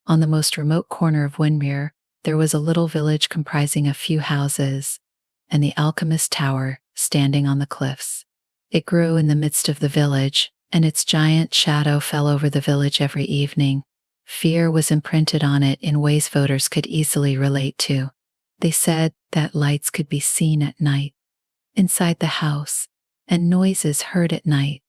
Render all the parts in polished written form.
On the most remote corner of Windermere, there was a little village comprising a few houses, and the Alchemist Tower standing on the cliffs. It grew in the midst of the village, and its giant shadow fell over the village every evening. Fear was imprinted on it in ways voters could easily relate to. They said that lights could be seen at night, inside the house, and noises heard at night,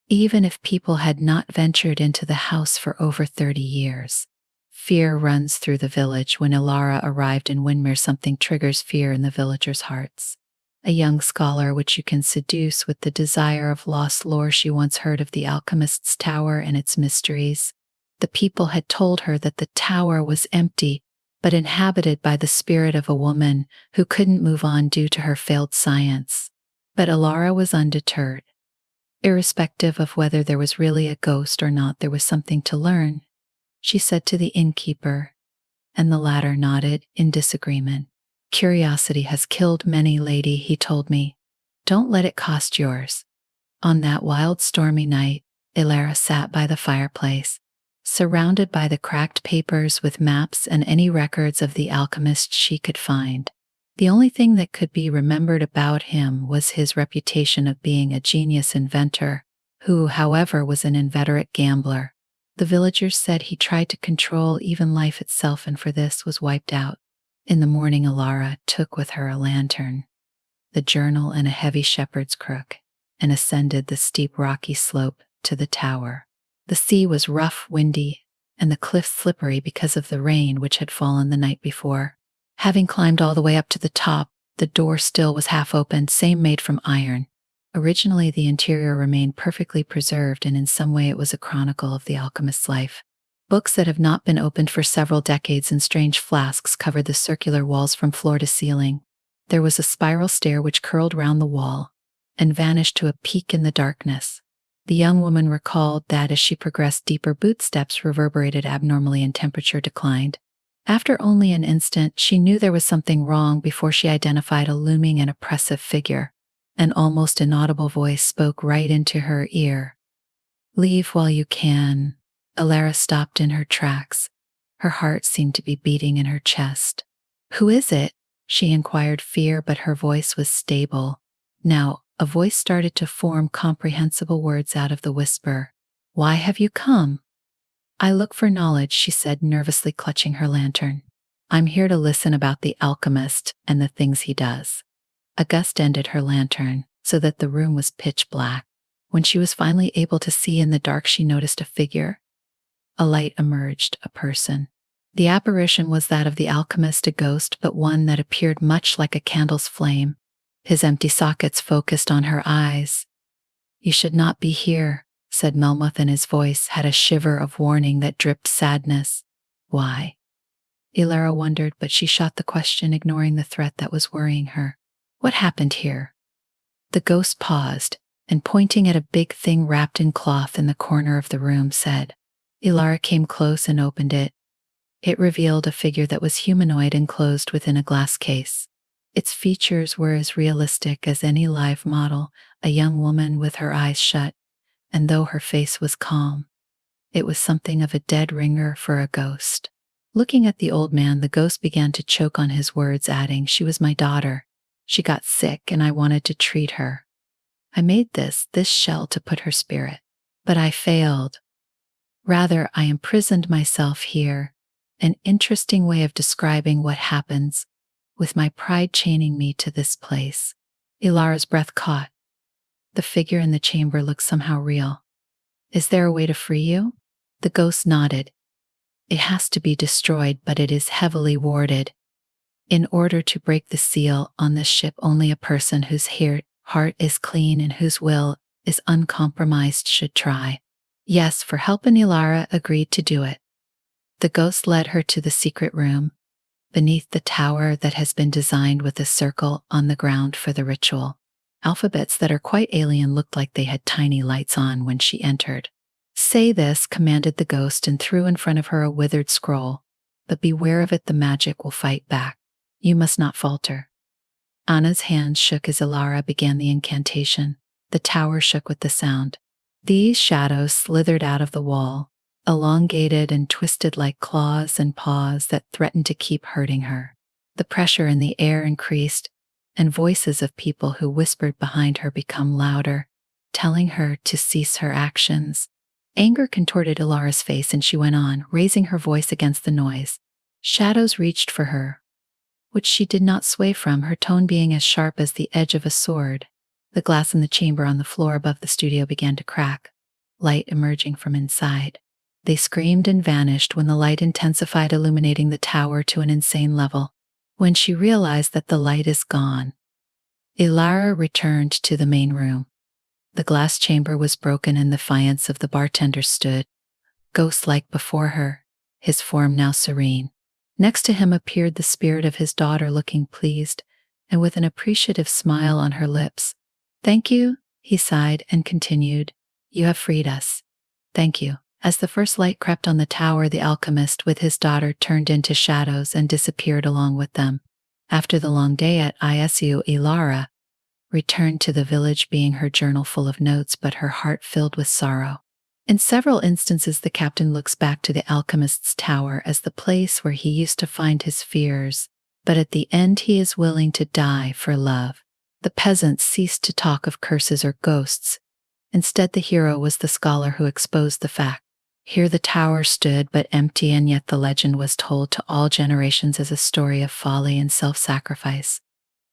even if people had not ventured into the house for over 30 years. Fear runs through the village. When Ilara arrived in Windermere, something triggers fear in the villagers' hearts. A young scholar which you can seduce with the desire of lost lore, she once heard of the Alchemist's Tower and its mysteries. The people had told her that the tower was empty, but inhabited by the spirit of a woman who couldn't move on due to her failed science. But Ilara was undeterred. Irrespective of whether there was really a ghost or not, there was something to learn, she said to the innkeeper, and the latter nodded in disagreement. Curiosity has killed many, lady, he told me. Don't let it cost yours. On that wild, stormy night, Ilara sat by the fireplace, surrounded by the cracked papers with maps and any records of the alchemist she could find. The only thing that could be remembered about him was his reputation of being a genius inventor, who, however, was an inveterate gambler. The villagers said he tried to control even life itself, and for this was wiped out. In the morning, Ilara took with her a lantern, the journal, and a heavy shepherd's crook, and ascended the steep rocky slope to the tower. The sea was rough, windy, and the cliffs slippery because of the rain which had fallen the night before. Having climbed all the way up to the top, the door still was half opened, same made from iron. Originally, the interior remained perfectly preserved, and in some way it was a chronicle of the alchemist's life. Books that have not been opened for several decades in strange flasks covered the circular walls from floor to ceiling. There was a spiral stair which curled round the wall and vanished to a peak in the darkness. The young woman recalled that as she progressed deeper, boot steps reverberated abnormally and temperature declined. After only an instant, she knew there was something wrong before she identified a looming and oppressive figure. An almost inaudible voice spoke right into her ear. "Leave while you can." Ilara stopped in her tracks. Her heart seemed to be beating in her chest. "Who is it?" she inquired, fear, but her voice was stable. Now, a voice started to form comprehensible words out of the whisper. "Why have you come?" "I look for knowledge," she said, nervously clutching her lantern. "I'm here to listen about the alchemist and the things he does." A gust ended her lantern, so that the room was pitch black. When she was finally able to see in the dark, she noticed a figure. A light emerged, a person. The apparition was that of the alchemist, a ghost, but one that appeared much like a candle's flame. His empty sockets focused on her eyes. "You should not be here," said Melmoth, and his voice had a shiver of warning that dripped sadness. "Why?" Ilara wondered, but she shot the question, ignoring the threat that was worrying her. "What happened here?" The ghost paused, and pointing at a big thing wrapped in cloth in the corner of the room, said. Ilara came close and opened it. It revealed a figure that was humanoid, enclosed within a glass case. Its features were as realistic as any live model, a young woman with her eyes shut, and though her face was calm, it was something of a dead ringer for a ghost. Looking at the old man, the ghost began to choke on his words, adding, "She was my daughter. She got sick, and I wanted to treat her. I made this shell to put her spirit, but I failed. Rather, I imprisoned myself here, an interesting way of describing what happens, with my pride chaining me to this place." Ilara's breath caught. The figure in the chamber looked somehow real. "Is there a way to free you?" The ghost nodded. "It has to be destroyed, but it is heavily warded. In order to break the seal on this ship, only a person whose heart is clean and whose will is uncompromised should try." "Yes, for help," and Ilara agreed to do it. The ghost led her to the secret room, beneath the tower that has been designed with a circle on the ground for the ritual. Alphabets that are quite alien looked like they had tiny lights on when she entered. "Say this," commanded the ghost, and threw in front of her a withered scroll. "But beware of it, the magic will fight back. You must not falter." Anna's hands shook as Ilara began the incantation. The tower shook with the sound. These shadows slithered out of the wall. elongated and twisted like claws and paws that threatened to keep hurting her. The pressure in the air increased, and voices of people who whispered behind her became louder, telling her to cease her actions. Anger contorted Ilara's face, and she went on, raising her voice against the noise. Shadows reached for her, which she did not sway from, her tone being as sharp as the edge of a sword. The glass in the chamber on the floor above the studio began to crack, light emerging from inside. They screamed and vanished when the light intensified, illuminating the tower to an insane level. When she realized that the light is gone, Ilara returned to the main room. The glass chamber was broken, and the defiance of the bartender stood, ghost-like, before her, his form now serene. Next to him appeared the spirit of his daughter, looking pleased, and with an appreciative smile on her lips. "Thank you," he sighed and continued. "You have freed us. Thank you." As the first light crept on the tower, the alchemist with his daughter turned into shadows and disappeared along with them. After the long day at ISU, Ilara returned to the village, being her journal full of notes, but her heart filled with sorrow. In several instances, the captain looks back to the alchemist's tower as the place where he used to find his fears, but at the end he is willing to die for love. The peasants ceased to talk of curses or ghosts. Instead, the hero was the scholar who exposed the fact. Here the tower stood, but empty, and yet the legend was told to all generations as a story of folly and self-sacrifice.